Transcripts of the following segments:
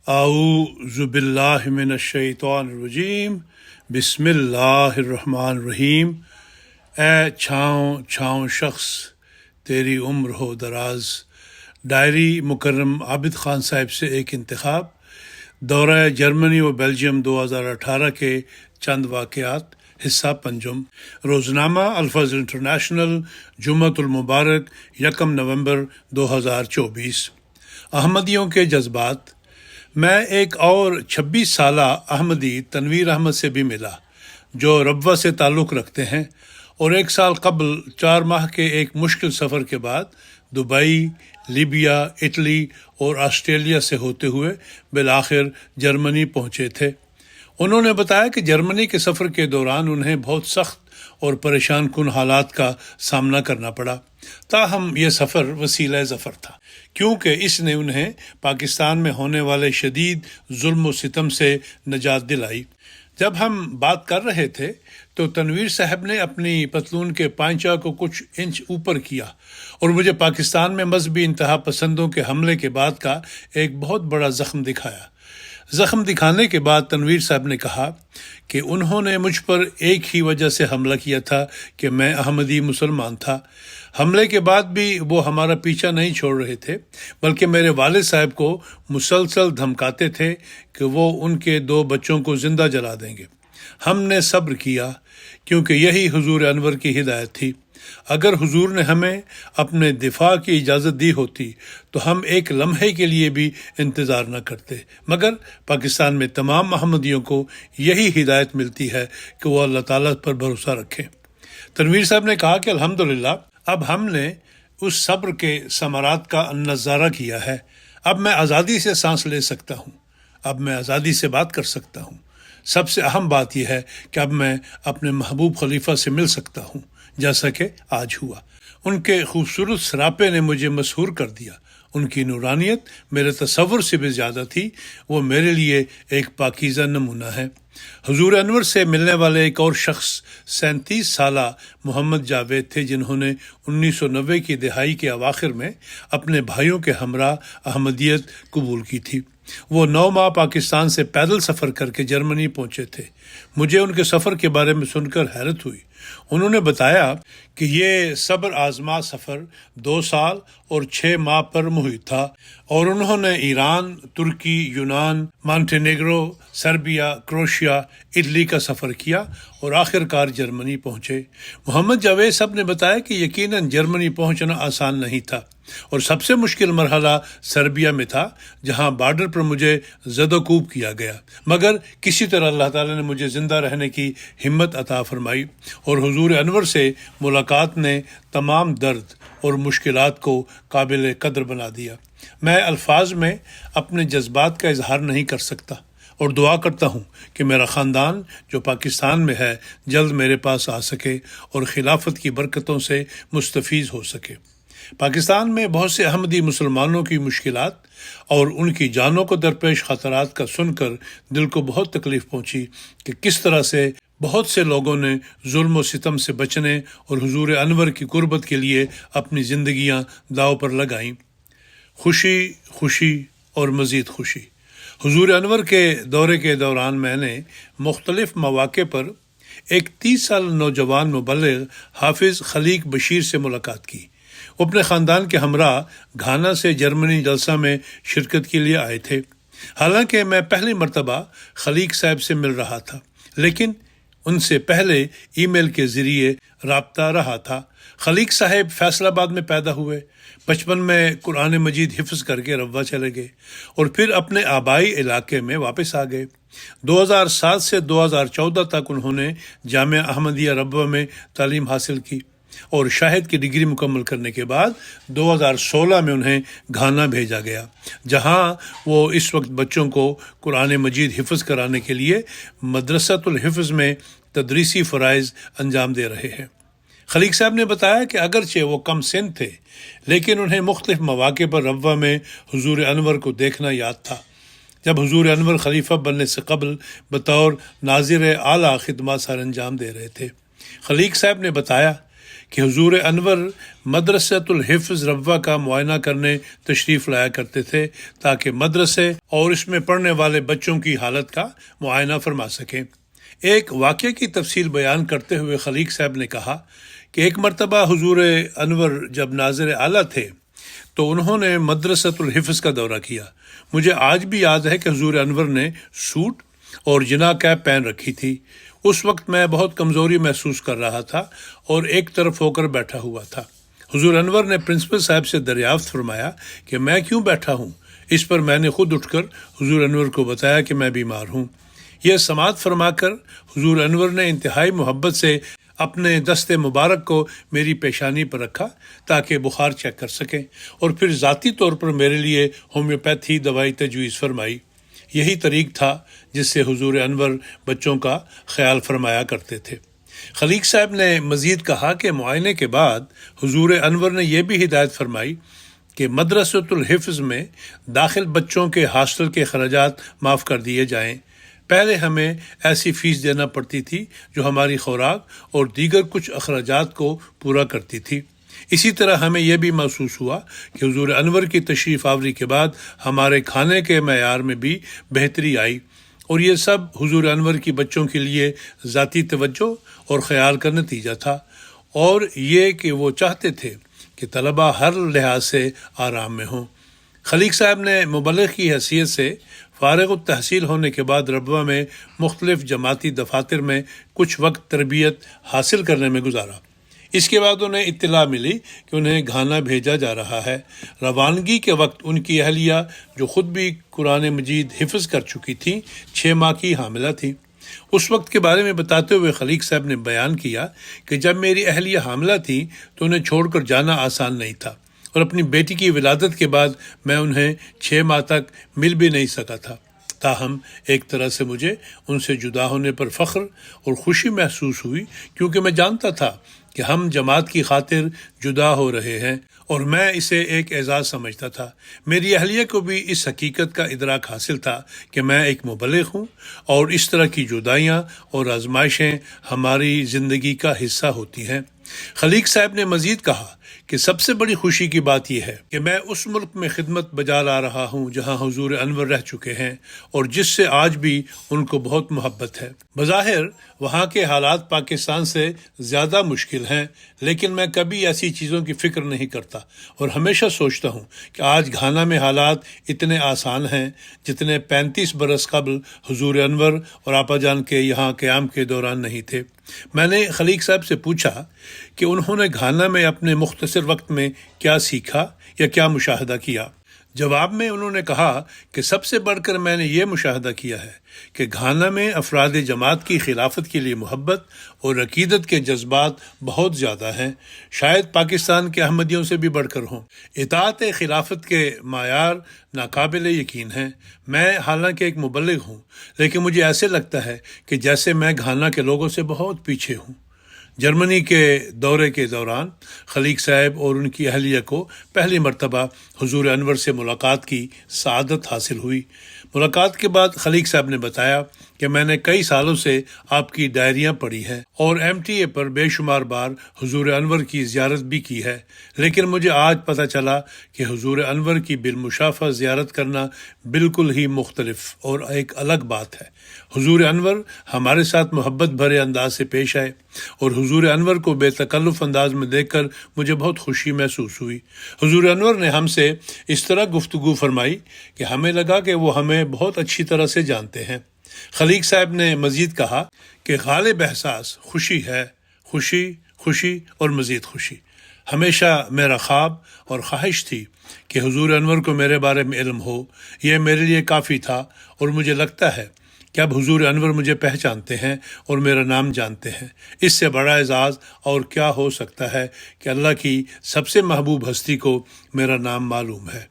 اعوذ باللہ من الشیطان الرجیم بسم اللہ الرحمن الرحیم۔ اے چھاؤں چھاؤں شخص تیری عمر ہو دراز۔ ڈائری مکرم عابد خان صاحب سے ایک انتخاب۔ دورہ جرمنی و بیلجیم 2018 کے چند واقعات، حصہ پنجم۔ روزنامہ الفاظ انٹرنیشنل، جمعۃ المبارک، 1 نومبر 2024۔ احمدیوں کے جذبات۔ میں ایک اور 26 سالہ احمدی تنویر احمد سے بھی ملا جو ربوہ سے تعلق رکھتے ہیں، اور 1 سال قبل 4 ماہ کے ایک مشکل سفر کے بعد دبئی، لیبیا، اٹلی اور آسٹریلیا سے ہوتے ہوئے بالآخر جرمنی پہنچے تھے۔ انہوں نے بتایا کہ جرمنی کے سفر کے دوران انہیں بہت سخت اور پریشان کن حالات کا سامنا کرنا پڑا، تاہم یہ سفر وسیلہ ظفر تھا، کیونکہ اس نے انہیں پاکستان میں ہونے والے شدید ظلم و ستم سے نجات دلائی۔ جب ہم بات کر رہے تھے تو تنویر صاحب نے اپنی پتلون کے پائنچہ کو کچھ انچ اوپر کیا اور مجھے پاکستان میں مذہبی انتہا پسندوں کے حملے کے بعد کا ایک بہت بڑا زخم دکھایا۔ زخم دکھانے کے بعد تنویر صاحب نے کہا کہ انہوں نے مجھ پر ایک ہی وجہ سے حملہ کیا تھا کہ میں احمدی مسلمان تھا۔ حملے کے بعد بھی وہ ہمارا پیچھا نہیں چھوڑ رہے تھے، بلکہ میرے والد صاحب کو مسلسل دھمکاتے تھے کہ وہ ان کے 2 بچوں کو زندہ جلا دیں گے۔ ہم نے صبر کیا کیونکہ یہی حضور انور کی ہدایت تھی۔ اگر حضور نے ہمیں اپنے دفاع کی اجازت دی ہوتی تو ہم ایک لمحے کے لیے بھی انتظار نہ کرتے، مگر پاکستان میں تمام احمدیوں کو یہی ہدایت ملتی ہے کہ وہ اللہ تعالیٰ پر بھروسہ رکھیں۔ تنویر صاحب نے کہا کہ الحمدللہ اب ہم نے اس صبر کے ثمرات کا نظارہ کیا ہے۔ اب میں آزادی سے سانس لے سکتا ہوں، اب میں آزادی سے بات کر سکتا ہوں۔ سب سے اہم بات یہ ہے کہ اب میں اپنے محبوب خلیفہ سے مل سکتا ہوں، جیسا کہ آج ہوا۔ ان کے خوبصورت سراپے نے مجھے مسحور کر دیا۔ ان کی نورانیت میرے تصور سے بھی زیادہ تھی۔ وہ میرے لیے ایک پاکیزہ نمونہ ہے۔ حضور انور سے ملنے والے ایک اور شخص 37 سالہ محمد جاوید تھے، جنہوں نے 1990 کی دہائی کے اواخر میں اپنے بھائیوں کے ہمراہ احمدیت قبول کی تھی۔ وہ 9 ماہ پاکستان سے پیدل سفر کر کے جرمنی پہنچے تھے۔ مجھے ان کے سفر کے بارے میں سن کر حیرت ہوئی۔ انہوں نے بتایا کہ یہ صبر آزما سفر 2 سال اور 6 ماہ پر محیط تھا، اور انہوں نے ایران، ترکی، یونان، مانٹینیگرو، سربیا، کروشیا، اٹلی کا سفر کیا اور آخر کار جرمنی پہنچے۔ محمد جاوید صاحب نے بتایا کہ یقیناً جرمنی پہنچنا آسان نہیں تھا، اور سب سے مشکل مرحلہ سربیا میں تھا، جہاں بارڈر پر مجھے زد و کوب کیا گیا، مگر کسی طرح اللہ تعالیٰ نے مجھے زندہ رہنے کی ہمت عطا فرمائی، اور حضور انور سے ملاقات نے تمام درد اور مشکلات کو قابل قدر بنا دیا۔ میں الفاظ میں اپنے جذبات کا اظہار نہیں کر سکتا، اور دعا کرتا ہوں کہ میرا خاندان جو پاکستان میں ہے جلد میرے پاس آ سکے اور خلافت کی برکتوں سے مستفیض ہو سکے۔ پاکستان میں بہت سے احمدی مسلمانوں کی مشکلات اور ان کی جانوں کو درپیش خطرات کا سن کر دل کو بہت تکلیف پہنچی کہ کس طرح سے بہت سے لوگوں نے ظلم و ستم سے بچنے اور حضور انور کی قربت کے لیے اپنی زندگیاں داؤ پر لگائیں۔ خوشی خوشی اور مزید خوشی۔ حضور انور کے دورے کے دوران میں نے مختلف مواقع پر ایک 30 سال نوجوان مبلغ حافظ خلیق بشیر سے ملاقات کی۔ وہ اپنے خاندان کے ہمراہ گھانا سے جرمنی جلسہ میں شرکت کے لیے آئے تھے۔ حالانکہ میں پہلی مرتبہ خلیق صاحب سے مل رہا تھا، لیکن ان سے پہلے ای میل کے ذریعے رابطہ رہا تھا۔ خلیق صاحب فیصل آباد میں پیدا ہوئے، بچپن میں قرآن مجید حفظ کر کے ربوہ چلے گئے اور پھر اپنے آبائی علاقے میں واپس آ گئے۔ 2007 سے 2014 تک انہوں نے جامعہ احمدیہ ربوہ میں تعلیم حاصل کی، اور شاہد کی ڈگری مکمل کرنے کے بعد 2016 میں انہیں گھانا بھیجا گیا، جہاں وہ اس وقت بچوں کو قرآن مجید حفظ کرانے کے لیے مدرسۃ الحفظ میں تدریسی فرائض انجام دے رہے ہیں۔ خلیق صاحب نے بتایا کہ اگرچہ وہ کم سن تھے، لیکن انہیں مختلف مواقع پر ربوہ میں حضور انور کو دیکھنا یاد تھا، جب حضور انور خلیفہ بننے سے قبل بطور ناظر اعلیٰ خدمات سر انجام دے رہے تھے۔ خلیق صاحب نے بتایا کہ حضور انور مدرسۃ الحفظ ربوہ کا معائنہ کرنے تشریف لایا کرتے تھے تاکہ مدرسے اور اس میں پڑھنے والے بچوں کی حالت کا معائنہ فرما سکیں۔ ایک واقعے کی تفصیل بیان کرتے ہوئے خلیق صاحب نے کہا کہ ایک مرتبہ حضور انور جب ناظر اعلیٰ تھے تو انہوں نے مدرسۃ الحفظ کا دورہ کیا۔ مجھے آج بھی یاد ہے کہ حضور انور نے سوٹ اور جناح کیپ پہن رکھی تھی۔ اس وقت میں بہت کمزوری محسوس کر رہا تھا اور ایک طرف ہو کر بیٹھا ہوا تھا۔ حضور انور نے پرنسپل صاحب سے دریافت فرمایا کہ میں کیوں بیٹھا ہوں؟ اس پر میں نے خود اٹھ کر حضور انور کو بتایا کہ میں بیمار ہوں۔ یہ سماعت فرما کر حضور انور نے انتہائی محبت سے اپنے دست مبارک کو میری پیشانی پر رکھا تاکہ بخار چیک کر سکیں، اور پھر ذاتی طور پر میرے لیے ہومیوپیتھی دوائی تجویز فرمائی۔ یہی طریق تھا جس سے حضور انور بچوں کا خیال فرمایا کرتے تھے۔ خلیق صاحب نے مزید کہا کہ معائنے کے بعد حضور انور نے یہ بھی ہدایت فرمائی کہ مدرسۃ الحفظ میں داخل بچوں کے ہاسٹل کے اخراجات معاف کر دیے جائیں۔ پہلے ہمیں ایسی فیس دینا پڑتی تھی جو ہماری خوراک اور دیگر کچھ اخراجات کو پورا کرتی تھی۔ اسی طرح ہمیں یہ بھی محسوس ہوا کہ حضور انور کی تشریف آوری کے بعد ہمارے کھانے کے معیار میں بھی بہتری آئی، اور یہ سب حضور انور کی بچوں کے لیے ذاتی توجہ اور خیال کا نتیجہ تھا، اور یہ کہ وہ چاہتے تھے کہ طلبہ ہر لحاظ سے آرام میں ہوں۔ خلیق صاحب نے مبلغ کی حیثیت سے فارغ التحصیل ہونے کے بعد ربوہ میں مختلف جماعتی دفاتر میں کچھ وقت تربیت حاصل کرنے میں گزارا۔ اس کے بعد انہیں اطلاع ملی کہ انہیں گھانا بھیجا جا رہا ہے۔ روانگی کے وقت ان کی اہلیہ جو خود بھی قرآن مجید حفظ کر چکی تھیں 6 ماہ کی حاملہ تھیں۔ اس وقت کے بارے میں بتاتے ہوئے خلیق صاحب نے بیان کیا کہ جب میری اہلیہ حاملہ تھی تو انہیں چھوڑ کر جانا آسان نہیں تھا، اور اپنی بیٹی کی ولادت کے بعد میں انہیں 6 ماہ تک مل بھی نہیں سکا تھا۔ تاہم ایک طرح سے مجھے ان سے جدا ہونے پر فخر اور خوشی محسوس ہوئی، کیونکہ میں جانتا تھا کہ ہم جماعت کی خاطر جدا ہو رہے ہیں، اور میں اسے ایک اعزاز سمجھتا تھا۔ میری اہلیہ کو بھی اس حقیقت کا ادراک حاصل تھا کہ میں ایک مبلغ ہوں، اور اس طرح کی جدائیاں اور آزمائشیں ہماری زندگی کا حصہ ہوتی ہیں۔ خلیق صاحب نے مزید کہا کہ سب سے بڑی خوشی کی بات یہ ہے کہ میں اس ملک میں خدمت بجا لا رہا ہوں جہاں حضور انور رہ چکے ہیں، اور جس سے آج بھی ان کو بہت محبت ہے۔ بظاہر وہاں کے حالات پاکستان سے زیادہ مشکل ہیں، لیکن میں کبھی ایسی چیزوں کی فکر نہیں کرتا، اور ہمیشہ سوچتا ہوں کہ آج گھانا میں حالات اتنے آسان ہیں جتنے 35 برس قبل حضور انور اور آپا جان کے یہاں قیام کے دوران نہیں تھے۔ میں نے خلیق صاحب سے پوچھا کہ انہوں نے گھانا میں اپنے مختصر وقت میں کیا سیکھا یا کیا مشاہدہ کیا۔ جواب میں انہوں نے کہا کہ سب سے بڑھ کر میں نے یہ مشاہدہ کیا ہے کہ گھانا میں افراد جماعت کی خلافت کے لیے محبت اور عقیدت کے جذبات بہت زیادہ ہیں، شاید پاکستان کے احمدیوں سے بھی بڑھ کر ہوں۔ اطاعت خلافت کے معیار ناقابل یقین ہیں۔ میں حالانکہ ایک مبلغ ہوں، لیکن مجھے ایسے لگتا ہے کہ جیسے میں گھانا کے لوگوں سے بہت پیچھے ہوں۔ جرمنی کے دورے کے دوران خلیق صاحب اور ان کی اہلیہ کو پہلی مرتبہ حضور انور سے ملاقات کی سعادت حاصل ہوئی۔ ملاقات کے بعد خلیق صاحب نے بتایا کہ میں نے کئی سالوں سے آپ کی ڈائریاں پڑھی ہیں اور MTA پر بے شمار بار حضور انور کی زیارت بھی کی ہے، لیکن مجھے آج پتہ چلا کہ حضور انور کی بالمشافہ زیارت کرنا بالکل ہی مختلف اور ایک الگ بات ہے۔ حضور انور ہمارے ساتھ محبت بھرے انداز سے پیش آئے، اور حضور انور کو بے تکلف انداز میں دیکھ کر مجھے بہت خوشی محسوس ہوئی۔ حضور انور نے ہم سے اس طرح گفتگو فرمائی کہ ہمیں لگا کہ وہ ہمیں بہت اچھی طرح سے جانتے ہیں۔ خلیق صاحب نے مزید کہا کہ غالب احساس خوشی ہے، خوشی خوشی اور مزید خوشی۔ ہمیشہ میرا خواب اور خواہش تھی کہ حضور انور کو میرے بارے میں علم ہو، یہ میرے لیے کافی تھا، اور مجھے لگتا ہے کہ اب حضور انور مجھے پہچانتے ہیں اور میرا نام جانتے ہیں۔ اس سے بڑا اعزاز اور کیا ہو سکتا ہے کہ اللہ کی سب سے محبوب ہستی کو میرا نام معلوم ہے۔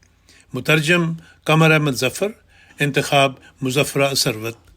مترجم قمر احمد ظفر، انتخاب مظفرہ ثروت۔